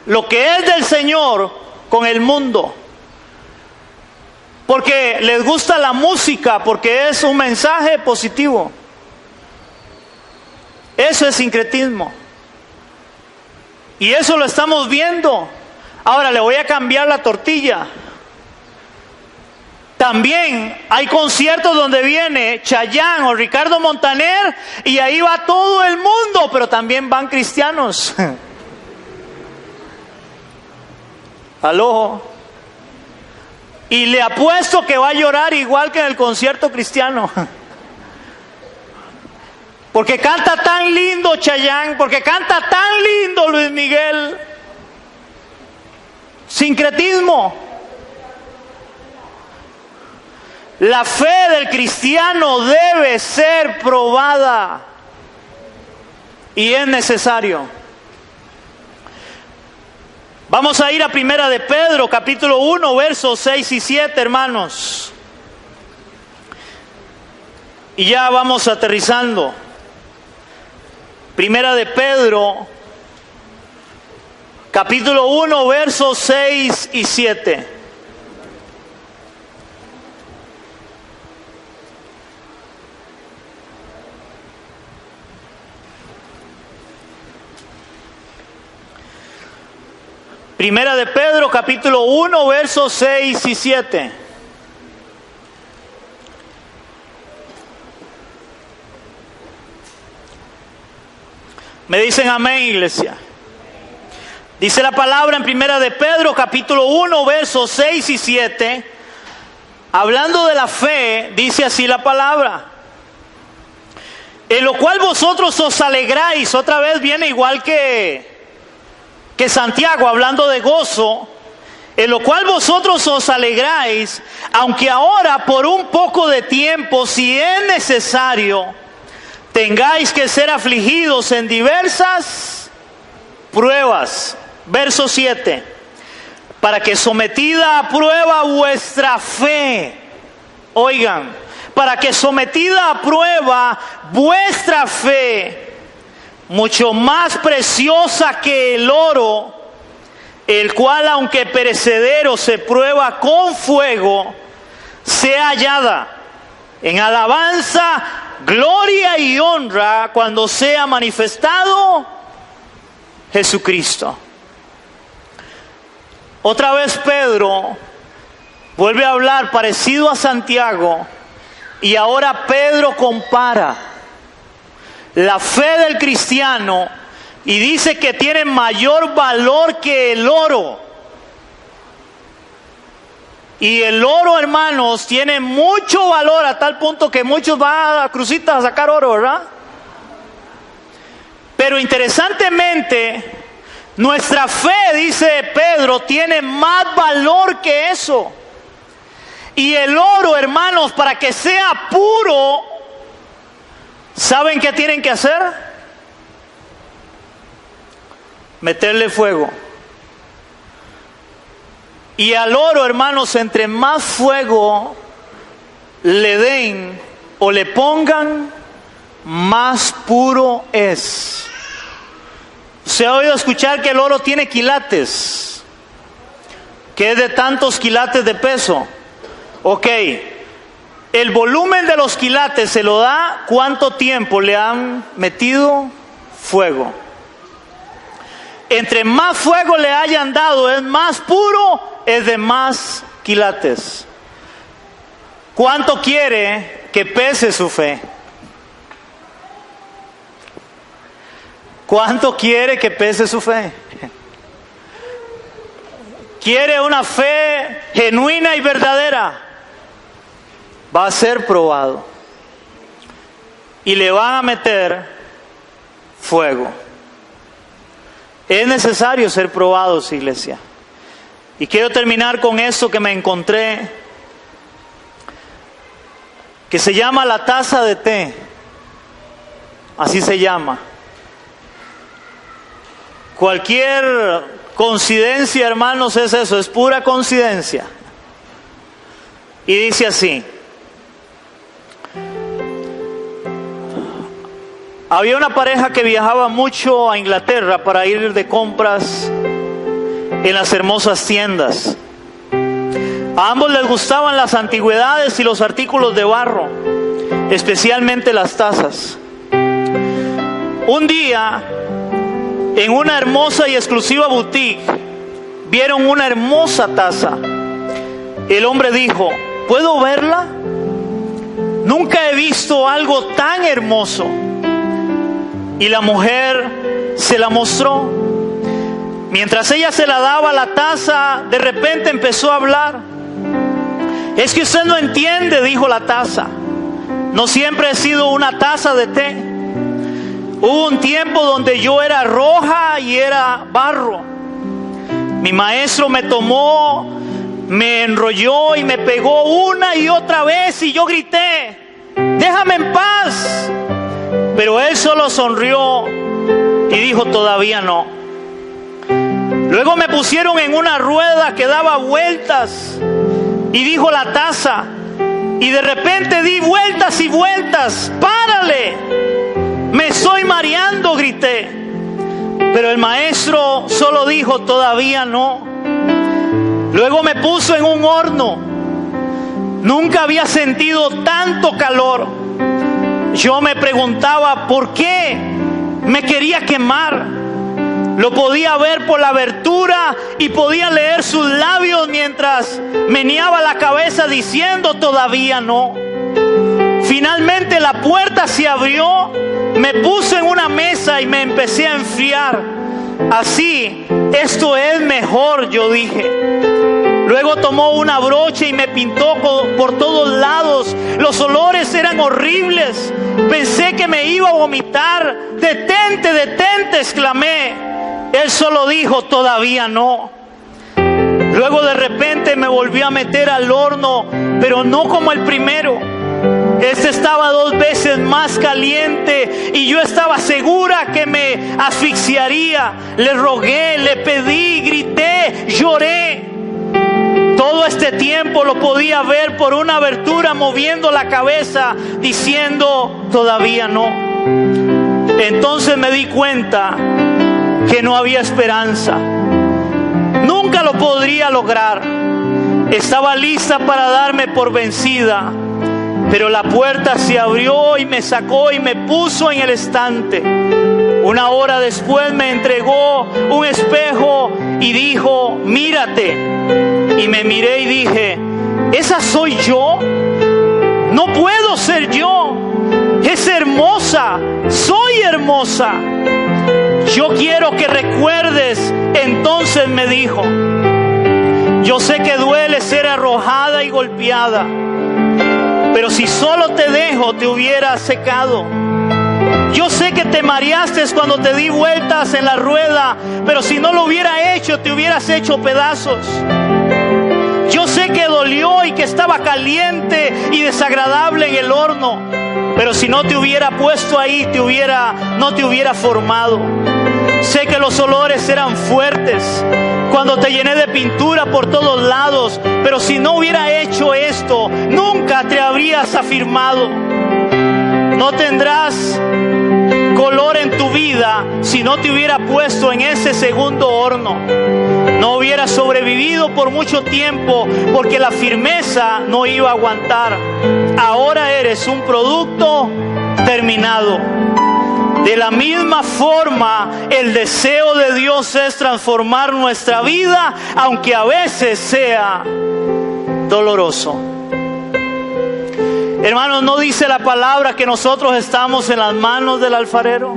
lo que es del Señor con el mundo. Porque les gusta la música, porque es un mensaje positivo. Eso es sincretismo. Y eso lo estamos viendo. Ahora le voy a cambiar la tortilla. También hay conciertos donde viene Chayanne o Ricardo Montaner y ahí va todo el mundo, pero también van cristianos. Aló. Y le apuesto que va a llorar igual que en el concierto cristiano. Porque canta tan lindo Chayanne, porque canta tan lindo Luis Miguel. Sincretismo. La fe del cristiano debe ser probada y es necesario. Vamos a ir a Primera de Pedro, capítulo 1, versos 6 y 7, hermanos. Y ya vamos aterrizando. Primera de Pedro, capítulo 1, versos 6 y 7. Primera de Pedro, capítulo 1, versos 6 y 7. Me dicen amén, iglesia. Dice la palabra en Primera de Pedro, capítulo 1, versos 6 y 7. Hablando de la fe, dice así la palabra. En lo cual vosotros os alegráis. Otra vez viene igual que Santiago, hablando de gozo, en lo cual vosotros os alegráis, aunque ahora por un poco de tiempo, si es necesario, tengáis que ser afligidos en diversas pruebas. Verso 7. Para que sometida a prueba vuestra fe, oigan, para que sometida a prueba vuestra fe, mucho más preciosa que el oro, el cual aunque perecedero se prueba con fuego, sea hallada en alabanza, gloria y honra cuando sea manifestado Jesucristo. Otra vez Pedro vuelve a hablar parecido a Santiago, y ahora Pedro compara la fe del cristiano y dice que tiene mayor valor que el oro. Y el oro, hermanos, tiene mucho valor a tal punto que muchos van a Cruzitas a sacar oro, ¿verdad? Pero interesantemente, nuestra fe, dice Pedro, tiene más valor que eso. Y el oro, hermanos, para que sea puro, ¿saben qué tienen que hacer? Meterle fuego. Y al oro, hermanos, entre más fuego le den o le pongan, más puro es. Se ha oído escuchar que el oro tiene quilates, que es de tantos quilates de peso. Ok, el volumen de los quilates se lo da cuánto tiempo le han metido fuego. Entre más fuego le hayan dado, es más puro, es de más quilates. ¿Cuánto quiere que pese su fe? ¿Cuánto quiere que pese su fe? ¿Quiere una fe genuina y verdadera? Va a ser probado. Y le van a meter fuego. Es necesario ser probados, iglesia. Y quiero terminar con esto que me encontré, que se llama la taza de té. Así se llama. Cualquier coincidencia, hermanos, es eso, es pura coincidencia. Y dice así: había una pareja que viajaba mucho a Inglaterra para ir de compras en las hermosas tiendas. A ambos les gustaban las antigüedades y los artículos de barro, especialmente las tazas. Un día, en una hermosa y exclusiva boutique, vieron una hermosa taza. El hombre dijo: ¿puedo verla? Nunca he visto algo tan hermoso. Y la mujer se la mostró. Mientras ella se la daba la taza, de repente empezó a hablar. Es que usted no entiende, dijo la taza. No siempre he sido una taza de té. Hubo un tiempo donde yo era roja y era barro. Mi maestro me tomó, me enrolló y me pegó una y otra vez y yo grité: déjame en paz. Pero él solo sonrió y dijo: todavía no. Luego me pusieron en una rueda que daba vueltas y dijo la taza, y de repente di vueltas y vueltas. ¡Párale! Me estoy mareando, grité. Pero el maestro solo dijo: todavía no. Luego me puso en un horno. Nunca había sentido tanto calor. Yo me preguntaba por qué me quería quemar. Lo podía ver por la abertura y podía leer sus labios mientras meneaba la cabeza diciendo: todavía no. Finalmente la puerta se abrió, me puse en una mesa y me empecé a enfriar. Así, esto es mejor, yo dije. Luego tomó una brocha y me pintó por todos lados. Los olores eran horribles. Pensé que me iba a vomitar. Detente, detente, exclamé. Él solo dijo: todavía no. Luego de repente me volvió a meter al horno, pero no como el primero. Este estaba 2 veces más caliente y yo estaba segura que me asfixiaría. Le rogué, le pedí, grité, lloré. Todo este tiempo lo podía ver por una abertura, moviendo la cabeza, diciendo: todavía no. Entonces me di cuenta que no había esperanza. Nunca lo podría lograr. Estaba lista para darme por vencida. Pero la puerta se abrió y me sacó y me puso en el estante. Una hora después me entregó un espejo y dijo: mírate. Y me miré y dije: ¿esa soy yo? No puedo ser yo. Es hermosa. Soy hermosa. Yo quiero que recuerdes. Entonces me dijo: yo sé que duele ser arrojada y golpeada, pero si solo te dejo, te hubiera secado. Yo sé que te mareaste cuando te di vueltas en la rueda, pero si no lo hubiera hecho, te hubieras hecho pedazos. Yo sé que dolió y que estaba caliente y desagradable en el horno, pero si no te hubiera puesto ahí, no te hubiera formado. Sé que los olores eran fuertes cuando te llené de pintura por todos lados, pero si no hubiera hecho esto, nunca te habrías afirmado. No tendrás color en tu vida si no te hubiera puesto en ese segundo horno. No hubieras sobrevivido por mucho tiempo porque la firmeza no iba a aguantar. Ahora eres un producto terminado. De la misma forma, el deseo de Dios es transformar nuestra vida, aunque a veces sea doloroso. Hermanos, ¿no dice la palabra que nosotros estamos en las manos del alfarero?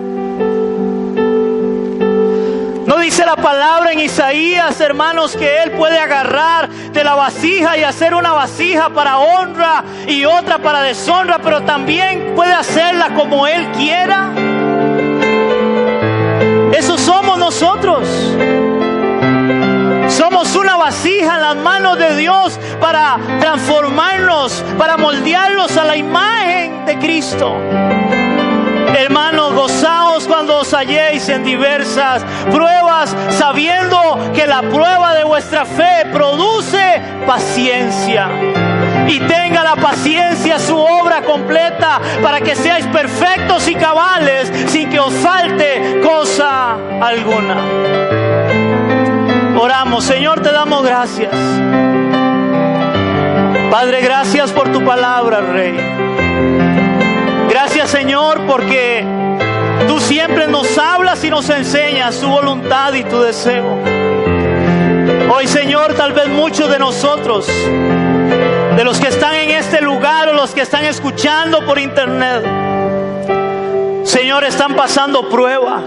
¿No dice la palabra en Isaías, hermanos, que Él puede agarrar de la vasija y hacer una vasija para honra y otra para deshonra, pero también puede hacerla como Él quiera? nosotros. Somos una vasija en las manos de Dios para transformarnos, para moldearnos a la imagen de Cristo. Hermanos, gozaos cuando os halléis en diversas pruebas, sabiendo que la prueba de vuestra fe produce paciencia. Y tenga la paciencia su obra completa, para que seáis perfectos y cabales, sin que os falte cosa alguna. Oramos. Señor, te damos gracias. Padre, gracias por tu palabra, Rey. Gracias, Señor, porque tú siempre nos hablas y nos enseñas tu voluntad y tu deseo. Hoy, Señor, tal vez muchos de nosotros, de los que están en este lugar o los que están escuchando por internet, Señor, están pasando prueba.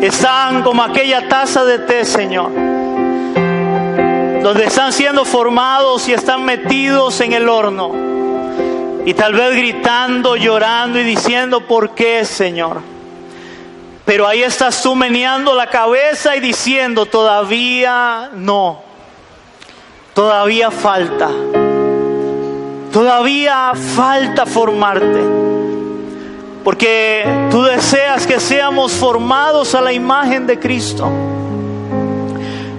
Están como aquella taza de té, Señor, donde están siendo formados y están metidos en el horno. Y tal vez gritando, llorando y diciendo, ¿por qué, Señor? Pero ahí estás tú meneando la cabeza y diciendo, todavía no. Todavía falta. Todavía falta formarte. Porque tú deseas que seamos formados a la imagen de Cristo.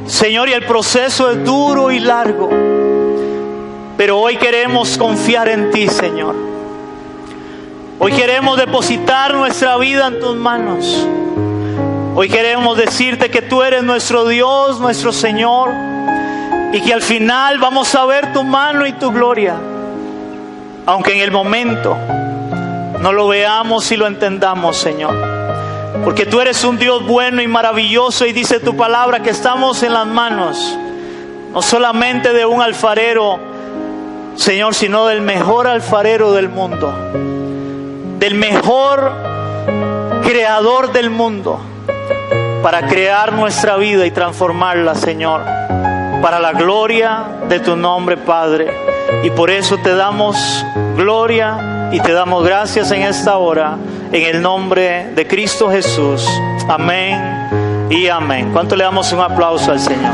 Señor, y el proceso es duro y largo. Pero hoy queremos confiar en ti, Señor. Hoy queremos depositar nuestra vida en tus manos. Hoy queremos decirte que tú eres nuestro Dios, nuestro Señor. Y que al final vamos a ver tu mano y tu gloria. Aunque en el momento no lo veamos y lo entendamos, Señor. Porque tú eres un Dios bueno y maravilloso, y dice tu palabra que estamos en las manos, no solamente de un alfarero, Señor, sino del mejor alfarero del mundo, del mejor creador del mundo, para crear nuestra vida y transformarla, Señor, para la gloria de tu nombre, Padre. Y por eso te damos gloria y te damos gracias en esta hora, en el nombre de Cristo Jesús. Amén y amén. ¿Cuánto le damos un aplauso al Señor?